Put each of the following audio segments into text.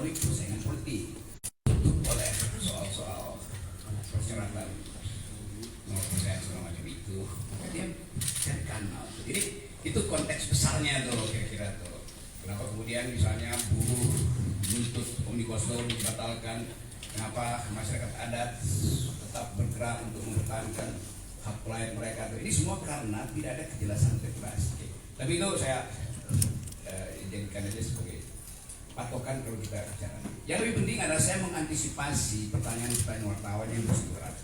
melalui persaingan politik oleh soal-soal persyaratan percaya segala macam itu, maka dia cari kanal. Jadi itu konteks besarnya tuh kira-kira tuh. Kenapa kemudian misalnya buruh menuntut Omnibus Law dibatalkan, kenapa masyarakat adat tetap bergerak untuk mempertahankan hak pelayan mereka tuh. Ini semua karena tidak ada kejelasan regulasi. Tapi itu saya jadikan aja sebagai patokan kalau kita bicara. Yang lebih penting adalah saya mengantisipasi pertanyaan-pertanyaan wartawan yang bersifat.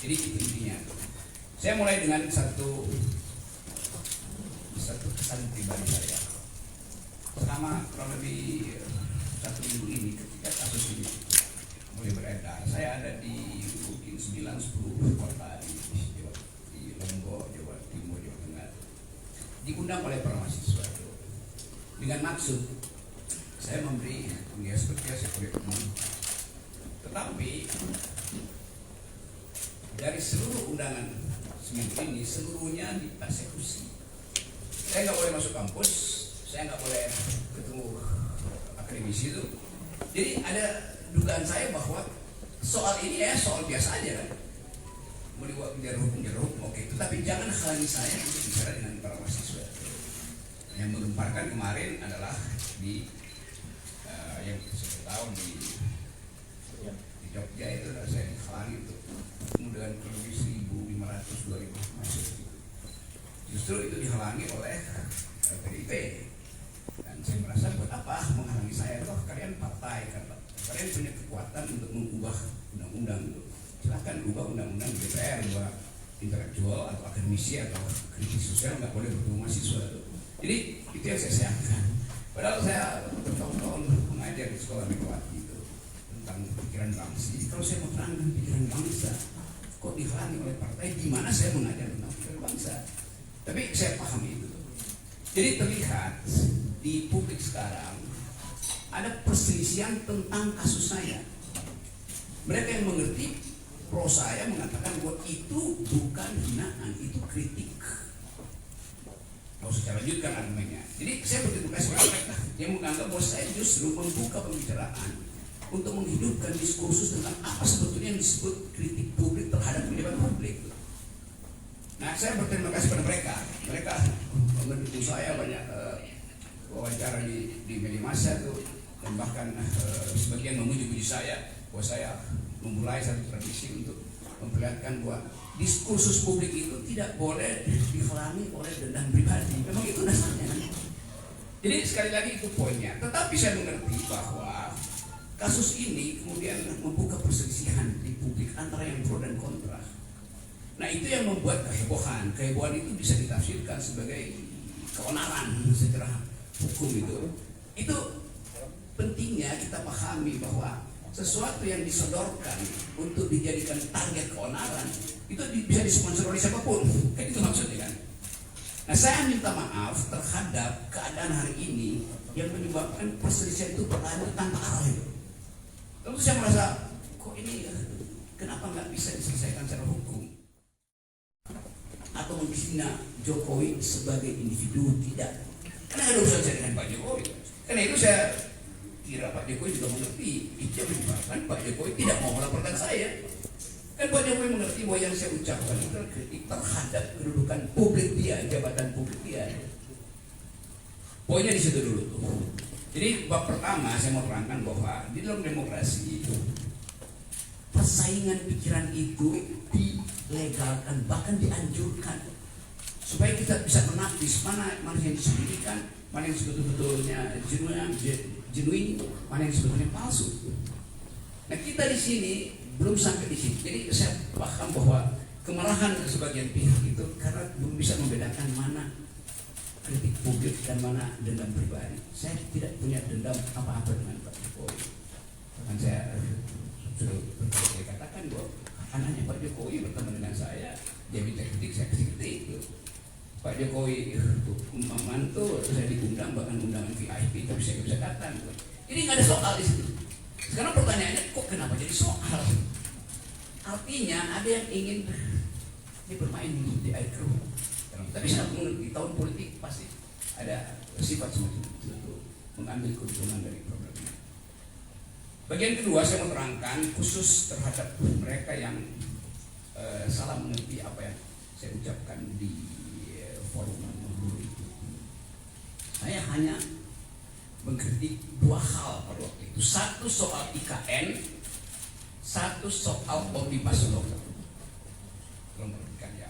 Jadi itu intinya. Saya mulai dengan satu kesan pribadi saya. Pertama, kurang lebih 1 minggu ini ketika kasus ini mulai beredar, saya ada di mungkin 9-10 kota di Lombok, Jawa Timur, Jawa Tengah, diundang oleh para mahasiswa itu dengan maksud saya memberi seperti umum. Tetapi dari seluruh undangan seminggu ini seluruhnya dipersekusi. Saya nggak boleh masuk kampus, saya nggak boleh ketemu akademisi itu. Jadi ada dugaan saya bahwa soal ini ya soal biasa aja kan. Mau dibuat penjara hukum, oke. Tetapi jangan halangi saya untuk bicara dengan para mahasiswa. Yang menggemparkan kemarin adalah di yang saya tahu di Jogja itu saya dihalangi untuk kemudian lebih 1.500-2.000 mahasiswa. Justru itu dihalangi oleh PDIP. Dan saya merasa buat apa menghalangi saya, toh kalian partai kan, kalian punya kekuatan untuk mengubah undang-undang itu. Silahkan ubah undang-undang DPR, buat intelektual atau akademisi atau kritis sosial nggak boleh bertemu mahasiswa itu. Jadi itu yang saya sayangkan. Padahal saya bertahun-tahun mengajar di sekolah Megawati itu tentang pikiran bangsa. Kalau saya mau terangkan pikiran bangsa, kok dihalangi oleh partai? Gimana saya mengajar tentang pikiran bangsa? Tapi saya pahami itu. Jadi terlihat di publik sekarang ada perselisihan tentang kasus saya. Mereka yang mengerti pro saya mengatakan bahwa itu bukan hinaan, itu kritik. Mau saya lanjutkan argumennya. Jadi saya berterima kasih kepada mereka yang menganggap bahwa saya justru membuka pembicaraan untuk menghidupkan diskursus tentang apa sebetulnya yang disebut kritik publik terhadap pejabat publik. Nah, saya berterima kasih pada mereka. Mereka mendukung saya banyak wawancara di media massa itu, dan bahkan sebagian memuji-puji saya bahwa saya memulai satu tradisi untuk memperlihatkan bahwa diskursus publik itu tidak boleh dihalangi oleh dendam pribadi. Memang itu dasarnya. Jadi sekali lagi itu poinnya. Tetapi saya mengerti bahwa kasus ini kemudian membuka perselisihan di publik antara yang pro dan kontra. Nah, itu yang membuat kehebohan. Kehebohan itu bisa ditafsirkan sebagai keonaran secara hukum itu. Itu pentingnya kita pahami bahwa sesuatu yang disodorkan untuk dijadikan target keonaran itu bisa disponsor oleh siapapun. Kan itu maksudnya kan. Nah, saya minta maaf terhadap keadaan hari ini yang menyebabkan perselisihan itu berlanjut tanpa arah itu. Lalu saya merasa kok ini kenapa nggak bisa diselesaikan secara hukum? Atau menghina Jokowi sebagai individu, tidak. Karena ada urusan saya dengan Pak Jokowi. Karena itu saya kira Pak Jokowi juga mengerti itu yang menyebabkan Pak Jokowi tidak mau melaporkan saya. Kan Pak Jokowi mengerti bahwa yang saya ucapkan itu kritik terhadap kedudukan publik dia, jabatan publik dia. Poinnya di situ dulu tuh. Jadi bab pertama saya mau terangkan bahwa di dalam demokrasi persaingan pikiran itu dilegalkan, bahkan dianjurkan supaya kita bisa menapis mana yang disembunyikan, mana yang sebetulnya genuine, mana yang sebetulnya palsu. Nah, kita di sini belum sampai di sini. Jadi saya paham bahwa kemarahan sebagian pihak itu karena belum bisa membedakan mana kritik publik dan mana dendam pribadi. Saya tidak punya dendam apa-apa dengan Pak Jokowi. Dan saya sudah berkali-kali katakan bahwa anaknya Pak Jokowi bertemu dengan saya, dia minta kritik, saya kritik. Pak Jokowi memantau, saya diundang bahkan undangan VIP, tapi saya bisa datang. Ini nggak ada soal di situ. Sekarang pertanyaannya, kok kenapa jadi soal? Artinya ada yang ingin dia bermain di air keruh. Tapi saya mengerti tahun politik pasti ada sifat semacam itu untuk mengambil keuntungan dari problem ini. Bagian kedua saya mau terangkan khusus terhadap mereka yang salah mengerti apa yang saya ucapkan di forum dulu itu. Saya hanya mengkritik dua hal pada waktu itu. Satu soal IKN, satu soal Omnibus Law. Ya.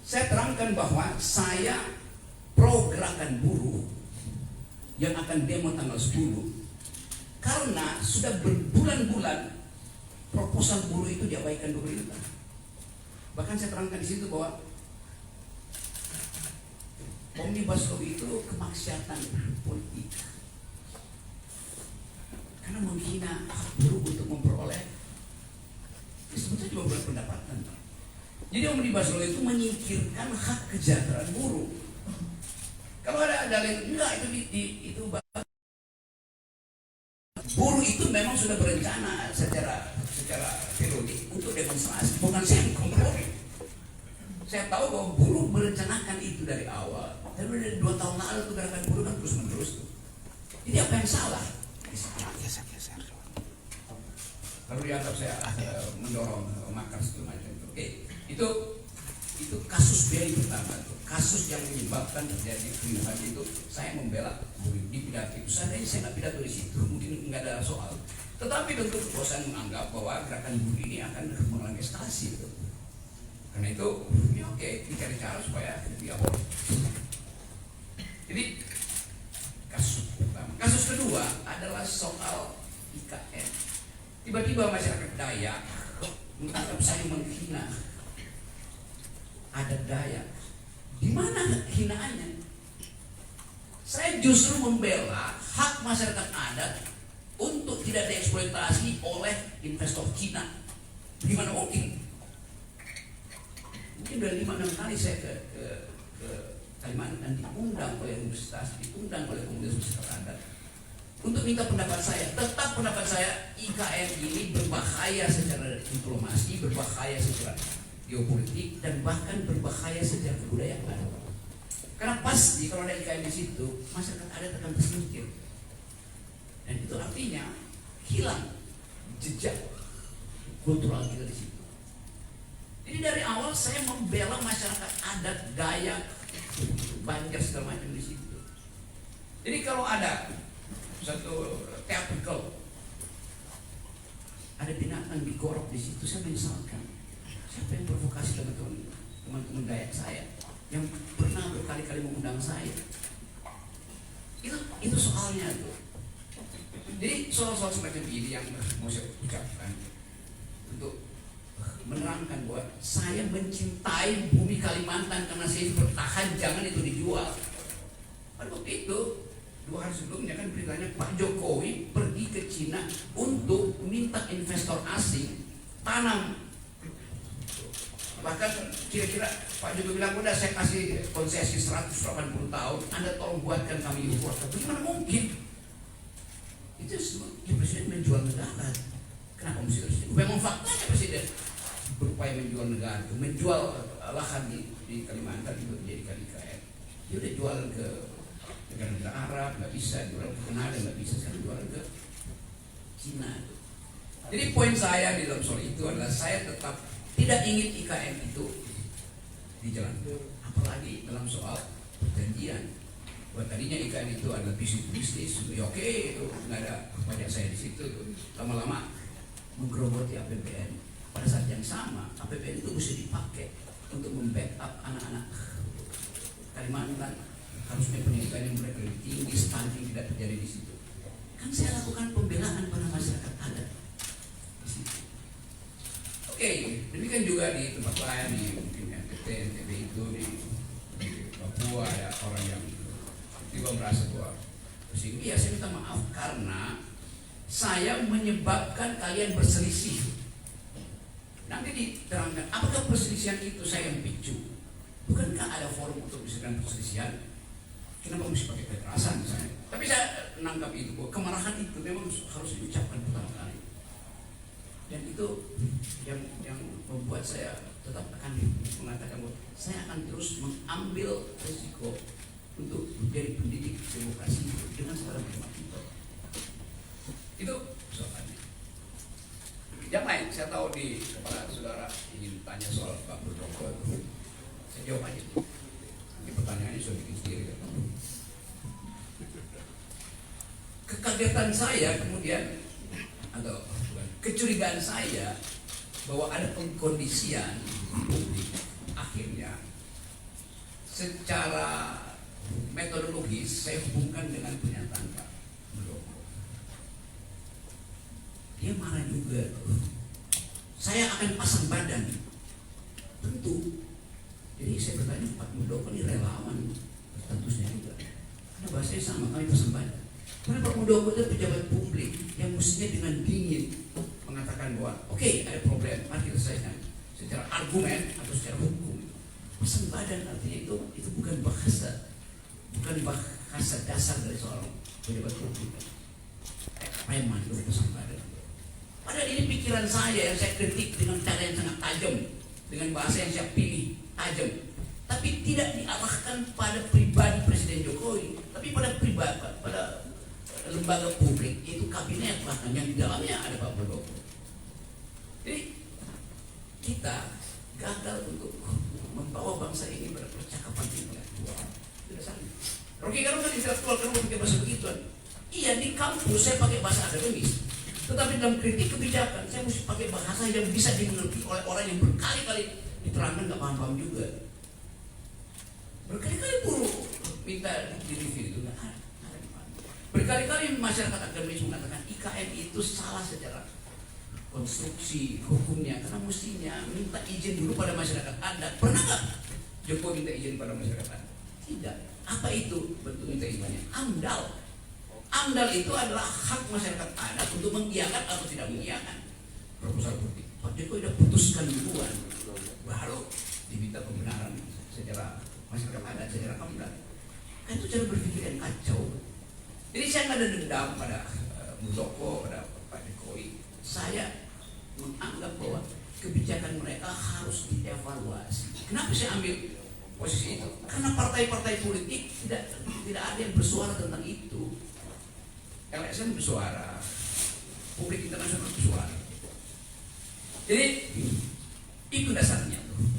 Saya terangkan bahwa saya pro gerakan buruh yang akan demo tanggal 10 karena sudah berbulan-bulan proposal buruh itu diabaikan pemerintah. Bahkan saya terangkan di situ bahwa Omnibus Law itu kemaksiatan politik karena menghina hak buruh untuk memperoleh sebetulnya cuma pendapatan. Jadi Omnibus Law itu menyingkirkan hak kesejahteraan buruh. Kalau ada dalil enggak itu buruh itu memang sudah berencana secara periodik untuk demonstrasi, bukan saya kompromi. Saya tahu bahwa buruh merencanakan itu dari awal. Tapi dari 2 tahun lalu itu gerakan buruh kan terus menerus tuh. Jadi apa yang salah? Lalu dianggap saya mendorong makar segala macam. Oke, itu kasus BRI pertama tuh. Kasus yang menyebabkan terjadi keriuhan itu saya membela di pidato itu. Seandainya saya nggak pidato di situ mungkin nggak ada soal. Tetapi tentu kekuasaan menganggap bahwa gerakan buruh ini akan mengeskalasi itu. Karena itu ya oke, dicari cara supaya dia boleh. Jadi kasus pertama. Kasus kedua adalah soal IKN. Tiba-tiba masyarakat Dayak menganggap saya menghina adat Dayak. Di mana hinaannya? Saya justru membela hak masyarakat adat untuk tidak dieksploitasi oleh investor Cina. Gimana mungkin? Mungkin udah 5-6 kali saya ke Kalimantan diundang oleh universitas, diundang oleh komunitas masyarakat adat untuk minta pendapat saya. Tetap pendapat saya, IKN ini berbahaya secara diplomasi, berbahaya secara geopolitik, dan bahkan berbahaya secara kebudayaan. Karena pasti kalau ada IKN di situ, masyarakat adat akan tersingkir. Dan itu artinya hilang jejak kultural kita di situ. Jadi dari awal saya membela masyarakat adat, Dayak, Banjar segala macam di situ. Jadi kalau ada satu theatrical, ada binatang digorok di situ, saya menyesalkan. Siapa yang provokasi teman-teman Dayak saya yang pernah berkali-kali mengundang saya? Itu soalnya tuh. Jadi soal-soal semacam ini yang mau saya ucapkan untuk menerangkan bahwa saya mencintai bumi Kalimantan karena saya bertahan jangan itu dijual. Pada waktu itu 2 hari sebelumnya kan beritanya Pak Jokowi pergi ke Cina untuk minta investor asing tanam. Bahkan kira-kira Pak Jokowi bilang udah saya kasih konsesi 180 tahun, Anda tolong buatkan kami ibu kota. Bagaimana mungkin? Itu semua presiden menjual negara. Kenapa mesti presiden? Memang faktanya presiden berupaya menjual negara, menjual lahan di Kalimantan itu menjadikan IKN. Dia udah jual ke negara-negara Arab, nggak bisa, jual ke Kanada nggak bisa, sekarang jual ke Cina. Jadi poin saya di dalam soal itu adalah saya tetap tidak ingin IKN itu dijalankan, apalagi dalam soal perjanjian. Buat tadinya IKN itu adalah bisnis, ya oke, itu nggak ada pajak saya di situ. Lama-lama menggerogoti APBN. Pada saat yang sama, APBN itu bisa dipakai untuk membackup anak-anak Kalimantan. Harusnya pendidikan yang mereka lebih tinggi, stunting tidak terjadi di situ. Kan saya lakukan pembelaan pada masyarakat adat di situ. Oke, demikian juga di tempat lain, di mungkin NTT, NTB itu di Papua ada orang yang tiba merasa bahwa tersinggung. Iya, saya minta maaf karena saya menyebabkan kalian berselisih. Nanti diterangkan apakah perselisihan itu saya yang picu. Bukankah ada forum untuk disediakan perselisihan? Kenapa mesti pakai kekerasan misalnya? Tapi saya menangkap itu bahwa kemarahan itu memang harus diucapkan pertama kali. Dan itu yang membuat saya tetap akan mengatakan bahwa saya akan terus mengambil risiko untuk menjadi pendidik demokrasi dengan segala macam. Saya tahu di kepala saudara ingin tanya soal Pak Muldoko. Saya jawab aja. Ini pertanyaannya sudah bikin sendiri. Kekagetan saya kemudian, atau bukan, kecurigaan saya bahwa ada pengkondisian publik akhirnya secara metodologis saya hubungkan dengan pernyataan Pak Muldoko. Dia marah juga. Saya akan pasang badan. Tentu. Jadi saya bertanya, Pak Muldoko ini relawan. Tentunya juga. Karena bahasanya sama, kami pasang badan. Karena Pak Muldoko itu pejabat publik yang mestinya dengan dingin mengatakan bahwa oke, ada problem, mari kita selesaikan secara argumen atau secara hukum. Pasang badan artinya itu bukan bahasa dasar dari seorang pejabat publik. Preman itu pasang badan. Padahal ini pikiran saya yang saya kritik dengan cara yang sangat tajam, dengan bahasa yang saya pilih tajam, tapi tidak diarahkan pada pribadi Presiden Jokowi, tapi pada lembaga publik, yaitu kabinet bahkan yang di dalamnya ada Pak Muldoko. Jadi kita gagal untuk membawa bangsa ini pada percakapan intelektual. Itu dasarnya. Rocky Gerung kan intelektual karena pakai bahasa begituan. Iya, di kampus saya pakai bahasa akademis, tetapi dalam kritik kebijakan saya mesti pakai bahasa yang bisa dimengerti oleh orang yang berkali-kali diterangkan nggak paham-paham juga. Berkali-kali buruh minta di-review itu nggak ada. Berkali-kali masyarakat akademis mengatakan IKN itu salah secara konstruksi hukumnya karena mestinya minta izin dulu pada masyarakat adat. Pernah nggak Jokowi minta izin pada masyarakat adat? Tidak. Apa itu bentuk minta izinnya? AMDAL. AMDAL itu adalah hak masyarakat adat untuk mengiyakan atau tidak mengiyakan proposal politik. Pak Jokowi sudah putuskan duluan, baru diminta pembenaran secara masyarakat adat, secara AMDAL. Kan itu cara berpikir yang kacau. Jadi saya nggak ada dendam pada Muldoko, pada Pak Jokowi. Saya menganggap bahwa kebijakan mereka harus dievaluasi. Kenapa saya ambil posisi itu? Karena partai-partai politik tidak ada yang bersuara tentang itu. LSM bersuara, publik internasional bersuara. Jadi itu dasarnya tuh,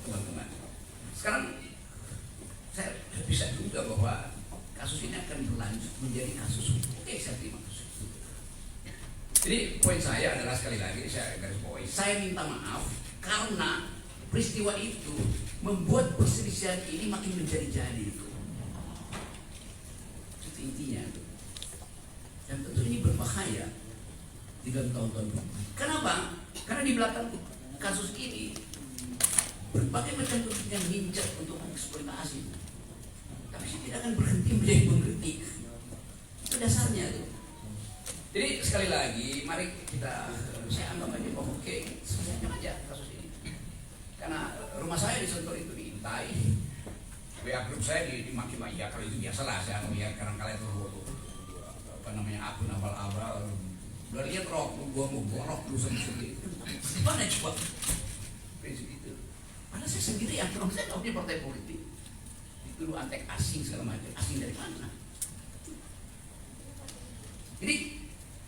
teman-teman. Sekarang saya bisa juga bahwa kasus ini akan berlanjut menjadi kasus hukum. Oke, saya terima kasus itu. Jadi poin saya adalah sekali lagi saya garis bawahi, saya minta maaf karena peristiwa itu membuat perselisihan ini makin menjadi-jadi. Itu intinya. Dan tentu ini berbahaya di dalam tahun-tahun. Kenapa? Karena di belakang kasus ini berbagai macam kepentingan hincat untuk mengeksploitasi. Tapi saya tidak akan berhenti menjadi pengkritik. Itu dasarnya tuh. Jadi sekali lagi, mari saya anggap aja bahwa oke, selesaikan aja kasus ini. Karena rumah saya di Sentul itu diintai, WA grup saya dimaki-maki. Ya kalau itu biasalah, saya melihat kadang-kadang itu akun abal-abal. Udah lihat gua mau borok dulu sendiri. Gimana coba prinsip itu? Karena saya sendiri yang saya nggak punya partai politik. Dulu antek asing segala macam, asing dari mana? Jadi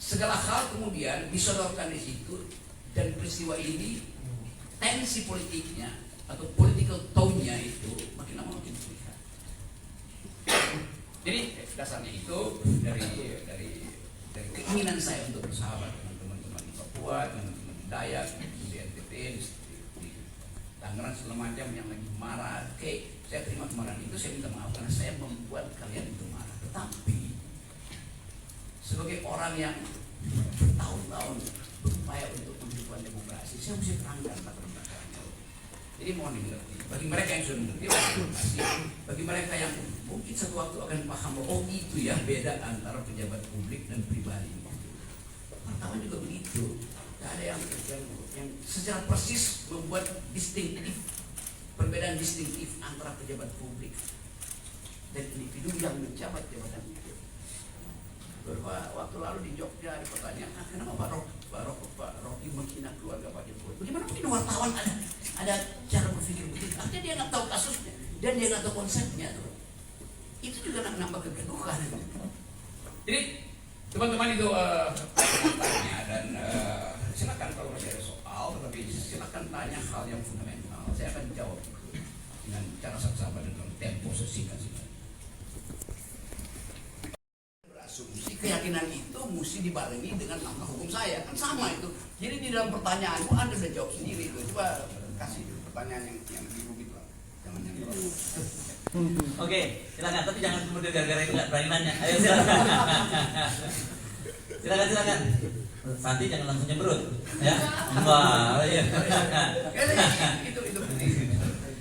segala hal kemudian disodorkan di situ, dan peristiwa ini tensi politiknya atau political tone-nya itu makin lama makin terlihat. Jadi dasarnya itu dari keinginan saya untuk bersahabat dengan teman-teman di Papua, teman-teman di Dayak, di NTT, di Tangerang segala macam yang lagi marah. Oke, saya terima kemarahan itu, saya minta maaf karena saya membuat kalian itu marah. Tetapi sebagai orang yang bertahun-tahun berupaya untuk menghidupkan demokrasi, saya mesti terangkan latar belakangnya. Jadi mohon dimengerti. Bagi mereka yang sudah mengerti, bagi mereka yang mungkin satu waktu akan paham, oh itu ya beda antara pejabat publik dan pribadi. Wartawan juga begitu. Tidak ada yang secara persis membuat perbedaan distintif antara pejabat publik dan individu yang menjabat jabatan itu. Beberapa waktu lalu di Jogja ada pertanyaan, kenapa Pak Rocky menghina keluarga Pak Jokowi? Bagaimana mungkin wartawan ada cara berpikir begitu? Artinya dia nggak tahu kasusnya dan dia nggak tahu konsepnya tuh. Itu juga nambah kegaduhan. Jadi teman-teman itu tanya dan silakan akan tanya hal yang fundamental. Saya akan jawab dengan cara saksama dan dalam tempo sesingkat-singkat. Berasumsi keyakinan itu mesti dibarengi dengan langkah hukum saya, kan sama itu. Jadi di dalam pertanyaanku Anda sudah jawab sendiri itu. Coba kasih pertanyaan yang lebih rumit lah. Jangan yang Oke, silakan. Tapi jangan kemudian gara-gara itu nggak berani nanya. Ayo silakan. Silakan. Santi jangan langsung nyemberut, ya. Wah, iya. Itu.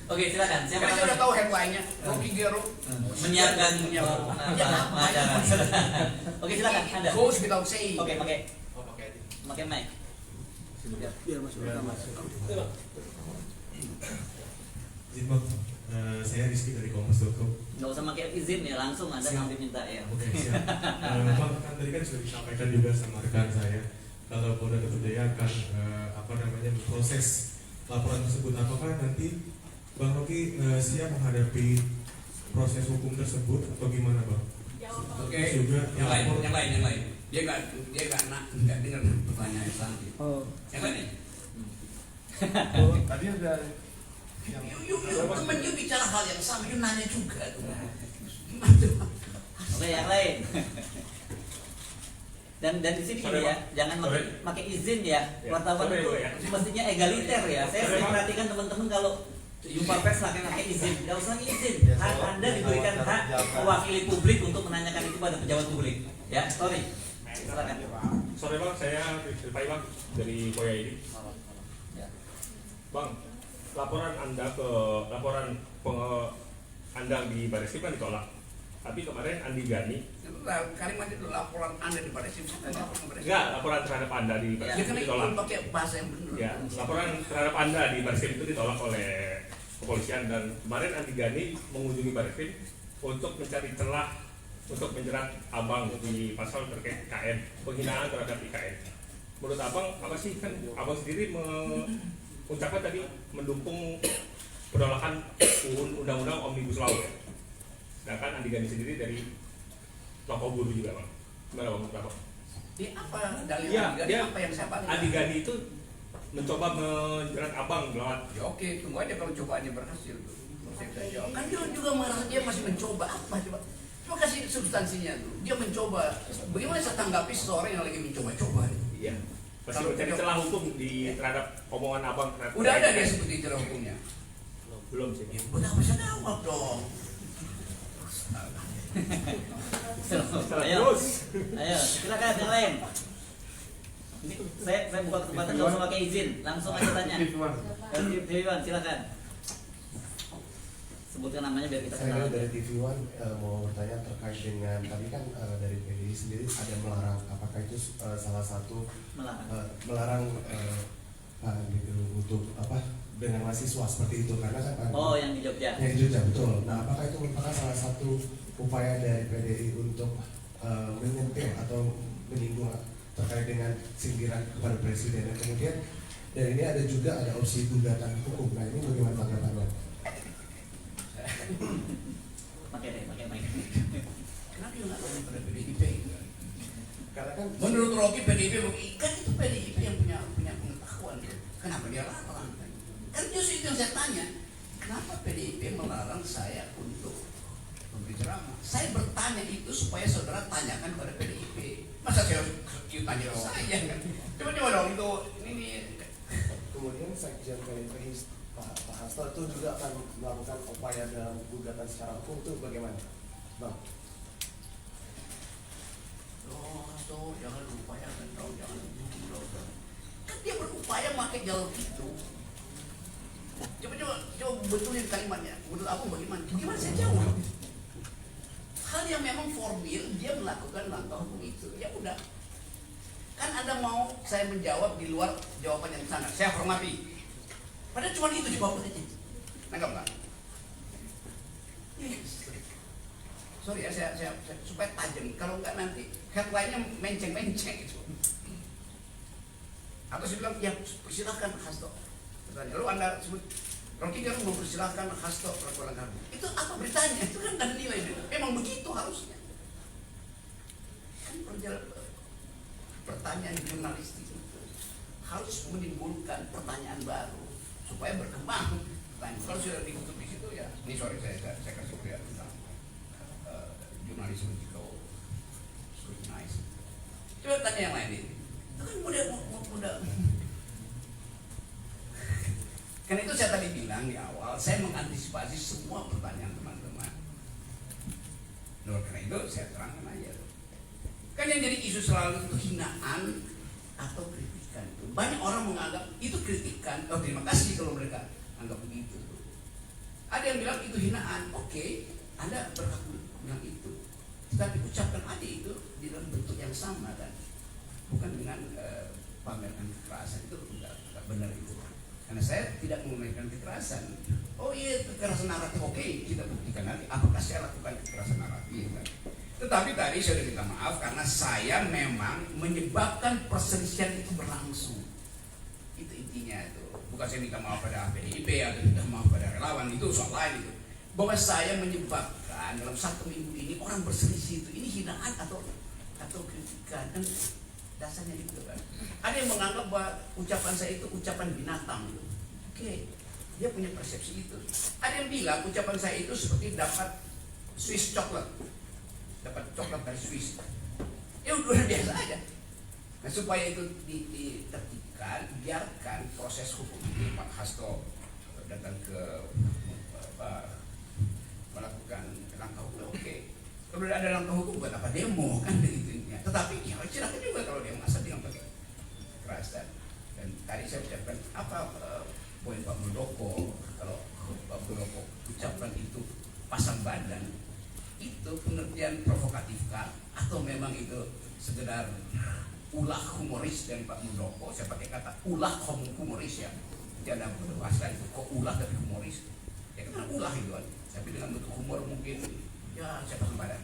Oke, silakan. Siapa Saya sudah tahu headline-nya. Rocky Gerung menyiapkan acara. Oke, silakan. Anda. Goes without saying. Oke, pakai mic. Biar masuk. Izin Bang, saya Rizky dari Kompas.com. Nggak usah pakai izin ya, langsung Anda Siap. nanti minta ya. Oke, siap. Bang, kan tadi kan sudah disampaikan juga sama rekan saya kalau Polda Metro Jaya akan memproses laporan tersebut. Apakah nanti Bang Rocky siap menghadapi proses hukum tersebut atau gimana, Bang? Oke. Juga Yang lain. Dia nggak dengar pertanyaan Santi. Oh. Yang lain. Tadi ada Temen you bicara hal yang sama, you nanya juga tuh. Oke, yang lain. Dan di sini gini ya, jangan pakai izin ya. Wartawan itu mestinya egaliter ya. Saya sering perhatikan teman-teman kalau jumpa pers pakai izin, nggak usah izin. Hak Anda diberikan hak mewakili publik untuk menanyakan itu pada pejabat publik. Ya, sorry. Silakan. Sore Bang, saya Pak Bang dari Koya ini. Ya. Bang, laporan Anda di Baris Krim kan ditolak. Tapi kemarin Andi Gani, Kalimat itu laporan Anda di Baris Krim. enggak, laporan terhadap Anda di Baris Ya Krim kan itu ditolak. itu pakai bahasa yang benar. Ya, laporan terhadap Anda di Baris Krim itu ditolak oleh kepolisian, dan kemarin Andi Gani mengunjungi Baris Krim untuk mencari celah untuk menjerat Abang di pasal terkait IKN, penghinaan terhadap IKN. Menurut Abang apa sih, kan Abang sendiri mengucapkan tadi mendukung penolakan undang-undang Omnibus Law ya. Sedangkan Andi Gani sendiri dari tokoh buruh juga, Bang. Gimana Bang? Kenapa? Dia apa dalil Iya, Andi Gani, dia apa yang saya balik? Andi Gani itu mencoba menjerat Abang lewat. Ya oke, tunggu aja kalau cobaannya berhasil. Saya bisa jawab. Kan dia juga merasa dia masih mencoba apa coba? Coba kasih substansinya tuh. Dia mencoba. Bagaimana saya tanggapi seseorang yang lagi mencoba-coba? Iya. Masih Kalau mencari dia- celah hukum terhadap omongan Abang terhadap Udah ada dia sebut di celah hukumnya. belum sih. Ya udah bisa jawab dong. Ayo, silakan yang lain. Ini saya buka kesempatan, nggak usah pakai izin, langsung aja tanya. TV1, silakan. Sebutkan namanya biar kita Saya kenal. dari TV1 mau bertanya terkait dengan tadi kan dari PDI sendiri ada melarang, apakah itu salah satu melarang gitu untuk apa dengan mahasiswa seperti itu, karena kan Oh, yang di Jogja. yang di Jogja, betul. Nah, apakah itu merupakan salah satu upaya dari PDI untuk menyentil atau menyinggung terkait dengan sindiran kepada presiden, dan kemudian dan ini ada juga ada opsi gugatan hukum. Nah, ini bagaimana tanggapannya? Pakai mic. Kenapa dia nggak tahu pada PDIP? Karena kan Menurut Rocky PDIP kan itu PDIP yang punya pengetahuan. Kenapa dia larang? Kan justru itu yang saya tanya. Kenapa PDIP melarang saya untuk memberi ceramah? Saya bertanya itu supaya saudara tanyakan pada PDIP. Masa saya harus tanya saya kan? Coba dong itu ini. kemudian Sekjen PDIP Pak Hasto itu juga akan melakukan upaya dalam gugatan secara hukum, itu bagaimana, Bang? Oh, jangan upayakan dong, jangan dong. Kan dia berupaya pakai jalur itu. Coba betulin kalimatnya. Menurut aku bagaimana? Gimana saya jawab? Hal yang memang formil dia melakukan langkah hukum itu. Ya udah. Kan Anda mau saya menjawab di luar jawaban yang sana. Saya hormati. Padahal cuma itu jawaban aja. Nangkap nggak? Sorry ya, saya supaya tajam. Kalau nggak nanti headline-nya menceng-menceng gitu. Atau saya bilang, ya silakan Hasto. Lalu Anda sebut, Rocky kan mempersilahkan Hasto melakukan langkah hukum. Itu apa beritanya? Itu kan ada nilai. Memang begitu harusnya. Kan pertanyaan jurnalistik itu harus menimbulkan pertanyaan baru. supaya berkembang. Dan kalau sudah ditutup di situ ya, ini sorry saya kasih lihat tentang jurnalisme itu scrutinize. Coba tanya yang lain ini. Itu kan mudah. Karena itu saya tadi bilang di awal, saya mengantisipasi semua pertanyaan teman-teman. Nah, karena itu saya terangkan aja. Kan yang jadi isu selalu itu hinaan atau kritikan. Banyak orang menganggap itu kritikan. Oh, terima kasih kalau mereka anggap begitu. Ada yang bilang itu hinaan. Oke, Anda berhak bilang itu. Tapi ucapkan aja itu di dalam bentuk yang sama kan. Bukan dengan pamerkan kekerasan, itu tidak benar itu. Karena saya tidak memamerkan kekerasan. Oh iya, kekerasan naratif, oke, kita buktikan nanti apakah saya lakukan kekerasan naratif kan? Tetapi tadi saya sudah minta maaf karena saya memang menyebabkan perselisihan itu berlangsung. Itu intinya itu. Bukan saya minta maaf pada PDIP atau minta maaf pada relawan, itu soal lain itu. Bahwa saya menyebabkan dalam 1 minggu ini orang berselisih itu, ini hinaan atau kritikan kan, dasarnya itu kan. Ada yang menganggap bahwa ucapan saya itu ucapan binatang gitu. Oke, dia punya persepsi itu. Ada yang bilang ucapan saya itu seperti dapat Swiss coklat, dapat coklat dari Swiss. Ya udah biasa aja. Nah, supaya itu ditertibkan, biarkan proses hukum ini. Pak Hasto datang ke melakukan langkah hukum, oke. Kalau ada langkah hukum buat apa demo kan begitu. Tetapi ya silakan juga kalau dia merasa dia pakai kekerasan. Dan tadi saya ucapkan apa poin Pak Muldoko, kalau Pak Muldoko ucapkan itu pasang badan, itu pengertian provokatif kah? Atau memang itu sekedar ulah humoris dari Pak Muldoko? Saya pakai kata ulah humoris ya. Jadi ada bahasa itu kok ulah dari humoris. Ya kan ulah itu kan. Tapi dengan bentuk humor mungkin ya saya pasang badan.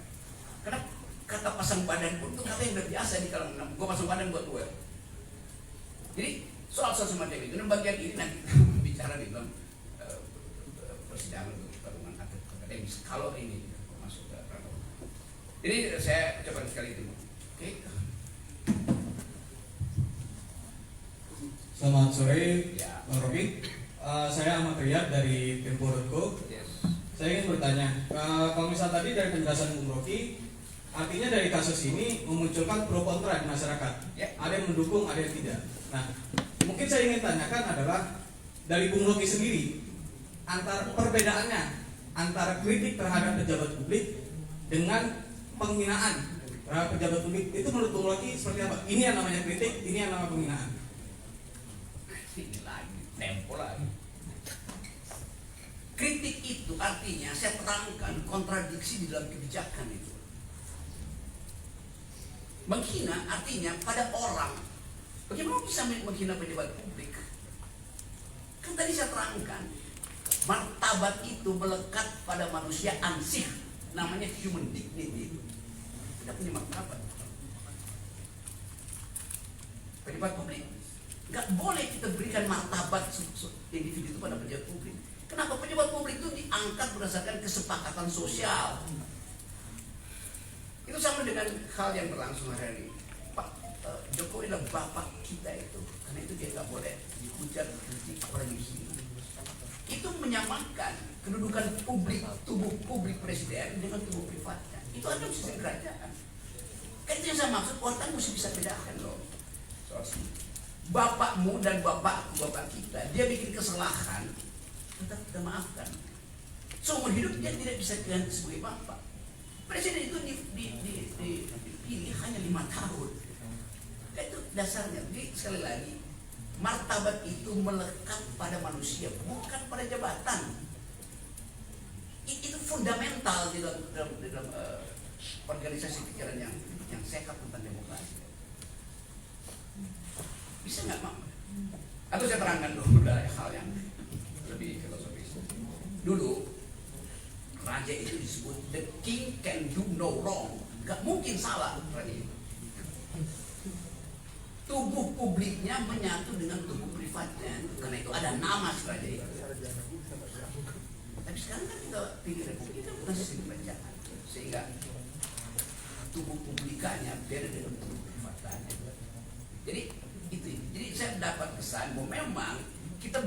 Karena kata pasang badan pun itu kata yang udah biasa di kalangan gue pasang badan buat gue. Jadi soal-soal semacam itu, dan bagian ini nanti bicara di dalam persidangan untuk pertarungan akademis. Kalau ini masuk ke ranah. Jadi saya ucapkan sekali itu. Oke. Selamat sore, Ya. Bang Robi. Saya Ahmad Riyad dari Tempo.co. Yes. Saya ingin bertanya, kalau misal tadi dari penjelasan Bung Rocky, artinya dari kasus ini memunculkan pro kontra di masyarakat. Ya. Ada yang mendukung, ada yang tidak. Nah, mungkin saya ingin tanyakan adalah dari Bung Rocky sendiri, antara perbedaannya antara kritik terhadap pejabat publik dengan penghinaan terhadap pejabat publik itu menurut Bung Rocky seperti apa? Ini yang namanya kritik, ini yang namanya penghinaan. Ini lagi, tempo lagi. Kritik itu artinya saya terangkan kontradiksi di dalam kebijakan itu. Menghina artinya pada orang. Bagaimana bisa menghina pejabat publik? Kan tadi saya terangkan, martabat itu melekat pada manusia ansih, namanya human dignity. Tidak punya martabat. Pejabat publik nggak boleh kita berikan martabat individu itu pada pejabat publik. Kenapa? Pejabat publik itu diangkat berdasarkan kesepakatan sosial. Itu sama dengan hal yang berlangsung hari ini. Pak Jokowi adalah bapak kita itu, karena itu dia nggak boleh dihujat, dikritik, apalagi dihina. Itu menyamakan kedudukan publik, tubuh publik presiden dengan tubuh privatnya. Itu ada sistem kerajaan. Kan itu yang saya maksud, orang mesti bisa bedakan loh. Soal bapakmu dan bapakku, bapak kita, dia bikin kesalahan, tetap kita maafkan. Seumur hidup dia tidak bisa diganti sebagai bapak. Presiden itu dipilih hanya 5 tahun. Itu dasarnya. Jadi sekali lagi, martabat itu melekat pada manusia, bukan pada jabatan. Itu fundamental di dalam organisasi pikiran yang sehat tentang demokrasi. Bisa nggak, Mak? Atau saya terangkan dulu dari hal yang lebih filosofis. Dulu raja itu disebut the king can do no wrong. Gak mungkin salah raja itu. Tubuh publiknya menyatu dengan tubuh privatnya. Karena itu ada nama si raja itu. Tapi sekarang kan kita pilih republik, kita bukan sistem kerajaan. Sehingga tubuh publikanya beda dengan tubuh privatnya. Jadi itu. Jadi saya dapat kesan bahwa memang kita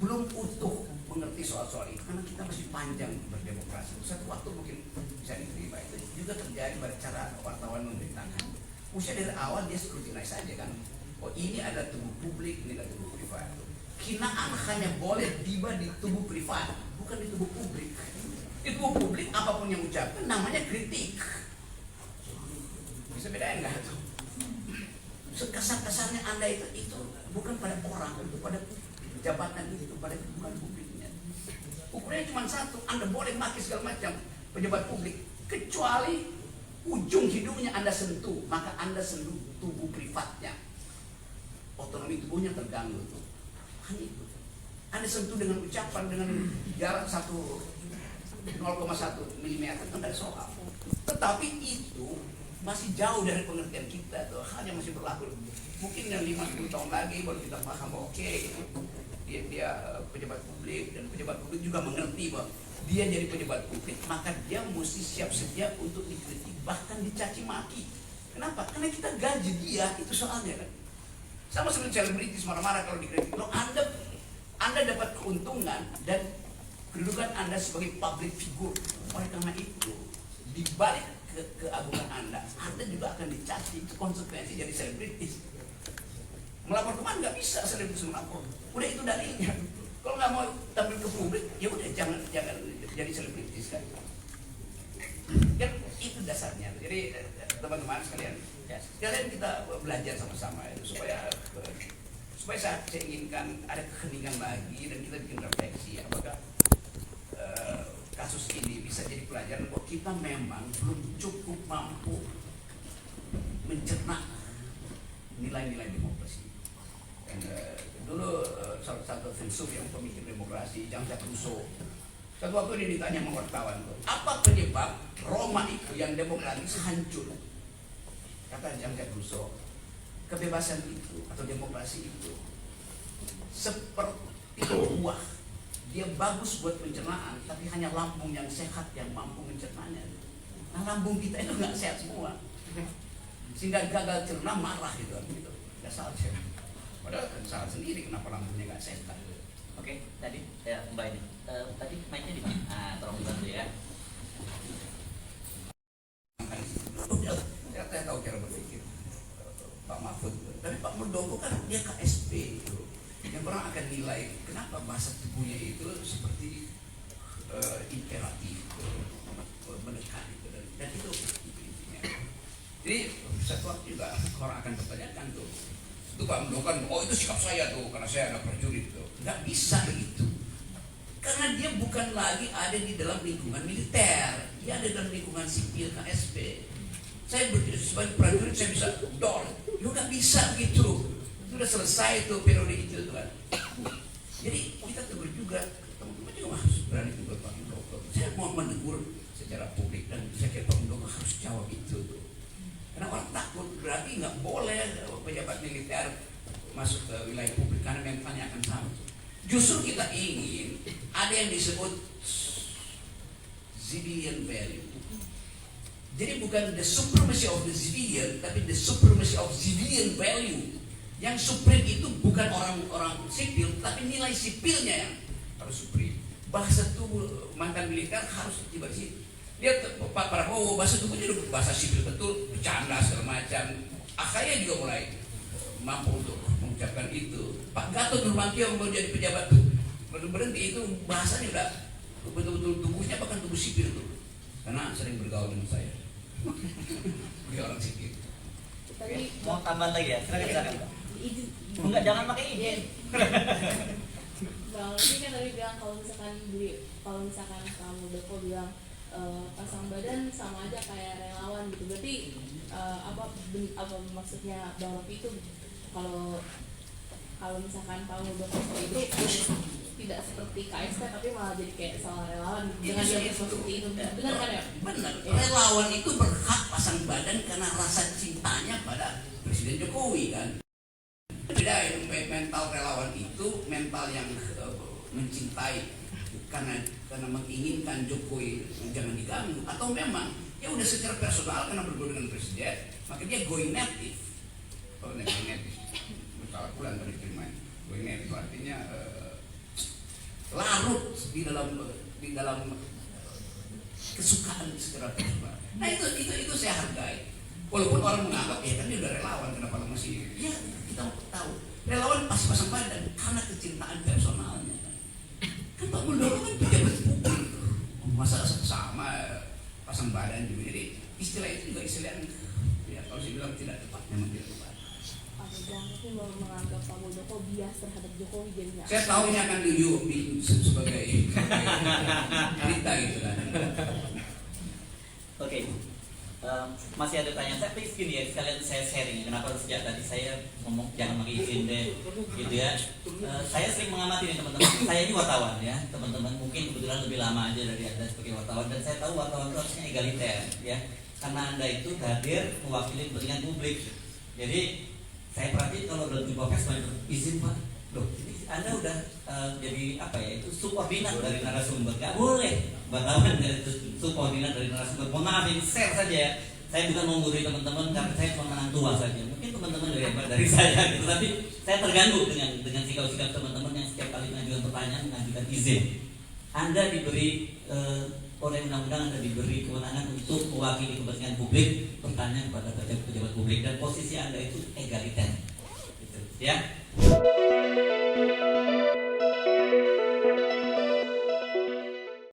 belum utuh mengerti soal-soal itu karena kita masih panjang berdemokrasi. Satu waktu mungkin bisa diterima. Itu juga terjadi pada cara wartawan memberitakan. Usia dari awal dia scrutinize saja kan. Oh ini ada tubuh publik, ini ada tubuh privat. Hinaan hanya boleh tiba di tubuh privat, bukan di tubuh publik. Di tubuh publik apapun yang ucapkan namanya kritik. Bisa bedain nggak tuh? Sekasar-kasarnya Anda itu bukan pada orang, itu pada jabatan itu, pada bukan publiknya. Ukurannya cuma satu, Anda boleh maki segala macam pejabat publik, kecuali ujung hidungnya Anda sentuh, maka Anda sentuh tubuh privatnya. Otonomi tubuhnya terganggu tuh. Hanya itu. Anda sentuh dengan ucapan dengan jarak 0,1 mm kan ada soal. Tetapi itu masih jauh dari pengertian kita tuh, hanya masih berlaku. Mungkin yang 50 tahun lagi baru kita paham bahwa oke, dia pejabat publik dan pejabat publik juga mengerti bahwa dia jadi pejabat publik, maka dia mesti siap sedia untuk dikritik bahkan dicaci maki. Kenapa? Karena kita gaji dia, itu soalnya kan. Sama seperti selebritis marah-marah kalau dikritik. Loh, Anda dapat keuntungan dan kedudukan Anda sebagai public figure. Oleh karena itu, di balik keagungan Anda juga akan dicaci. Itu konsekuensi jadi selebritis. Melapor kemana nggak bisa selebritis melapor. Udah itu dalilnya. Kalau nggak mau tampil ke publik, ya udah jangan jadi selebritis kan. Kan itu dasarnya. Jadi teman-teman sekalian, ya, sekalian kita belajar sama-sama itu supaya saya inginkan ada keheningan lagi dan kita bikin refleksi apakah kasus ini bisa jadi pelajaran bahwa kita memang belum cukup mampu mencerna nilai-nilai demokrasi. Dan dulu salah satu filsuf yang pemikir demokrasi, Jean-Jacques Rousseau, satu waktu dia ditanya sama wartawan, apa penyebab Roma itu yang demokratis hancur? Kata Jean-Jacques Rousseau, kebebasan itu atau demokrasi itu seperti buah. Dia bagus buat pencernaan, tapi hanya lambung yang sehat yang mampu mencernanya. Nah, lambung kita itu nggak sehat semua, sehingga gagal cerna marah gitu. Nggak salah sih. Padahal kan salah sendiri kenapa lambungnya nggak sehat. Oke, tadi ya Mbak ini. Tadi mic-nya di mana? Tolong dibantu ya. Saya tahu cara berpikir Pak Mahfud, tapi Pak Muldoko kan dia KSP itu. Yang orang akan nilai kenapa bahasa tubuhnya itu seperti imperatif, menekan itu dan itu intinya. Jadi satu waktu juga orang akan pertanyakan tuh, itu Pak Muldoko kan, oh itu sikap saya tuh karena saya ada prajurit tuh. Nggak bisa begitu, karena dia bukan lagi ada di dalam lingkungan militer, dia ada dalam lingkungan sipil KSP. Saya sebagai prajurit saya bisa dol, ya nggak bisa begitu. Sudah selesai itu periode itu kan. Jadi kita tegur juga, teman-teman juga harus berani tegur Pak Muldoko. Saya mau menegur secara publik dan saya kira Pak Muldoko harus jawab itu. Karena orang takut, berarti nggak boleh pejabat militer masuk ke wilayah publik karena mentalnya akan sama. Justru kita ingin ada yang disebut civilian value. Jadi bukan the supremacy of the civilian, tapi the supremacy of civilian value. Yang supreme itu bukan orang-orang sipil, tapi nilai sipilnya yang harus supreme. Bahasa tubuh mantan militer harus tiba di situ. Lihat Pak Prabowo, bahasa tubuhnya itu bahasa sipil betul, bercanda segala macam. Akhirnya juga mulai mampu untuk mengucapkan itu. Pak Gatot Nurmantio mau jadi pejabat tuh, berhenti itu bahasanya udah betul-betul tubuhnya bahkan tubuh sipil tuh, karena sering bergaul dengan saya. Dia orang sipil. Tadi mau tambah lagi ya? Silakan. Enggak, jangan pakai izin. Bang Luki kan tadi bilang kalau misalkan Pak Muldoko bilang pasang badan sama aja kayak relawan gitu. Berarti apa maksudnya Bang Luki itu kalau misalkan Pak Muldoko itu tidak seperti KSP tapi malah jadi kayak salah relawan dengan dia seperti itu. Benar kan ya? Benar. Relawan itu berhak pasang badan karena rasa cintanya pada Presiden Jokowi kan. Beda mental relawan itu mental yang mencintai karena menginginkan Jokowi jangan diganggu, atau memang ya udah secara personal karena bergaul dengan presiden maka dia going native. Kalau going native salah pulang dari firman going native artinya larut di dalam kesukaan secara personal. Nah itu saya hargai. Walaupun orang menganggap ya kan dia udah relawan, kenapa lo masih? Ya kita tahu relawan pasti pasang badan karena kecintaan personalnya. Kan Pak Muldoko kan pejabat publik, masa sama pasang badan juga. Jadi istilah itu juga istilah yang ya kalau saya bilang tidak tepat, memang tidak tepat. Tapi menganggap Pak Muldoko bias terhadap Jokowi jadinya. Saya tahu ini akan di sebagai berita gitu kan. Oke. Masih ada tanya saya, please gini ya, sekalian saya sharing. Kenapa sejak tadi saya ngomong jangan pakai izin deh, gitu ya. Saya sering mengamati nih teman-teman. Saya ini wartawan ya, teman-teman mungkin kebetulan lebih lama aja dari Anda sebagai wartawan, dan saya tahu wartawan itu harusnya egaliter ya, karena Anda itu hadir mewakili kepentingan publik. Jadi saya perhatiin kalau dalam jumpa pers banyak izin Pak. Loh, ini Anda udah jadi apa ya? Itu subordinat dari narasumber. Gak boleh wartawan dari subordinat dari narasumber. Mohon maaf ini share saja ya. Saya bukan menggurui teman-teman karena saya cuma menang tua saja. Mungkin teman-teman lebih hebat dari saya gitu. Tapi saya terganggu dengan sikap-sikap teman-teman yang setiap kali mengajukan pertanyaan mengajukan izin. Anda diberi oleh undang-undang Anda diberi kewenangan untuk mewakili kepentingan publik, bertanya kepada pejabat publik, dan posisi Anda itu egaliter. Gitu, ya.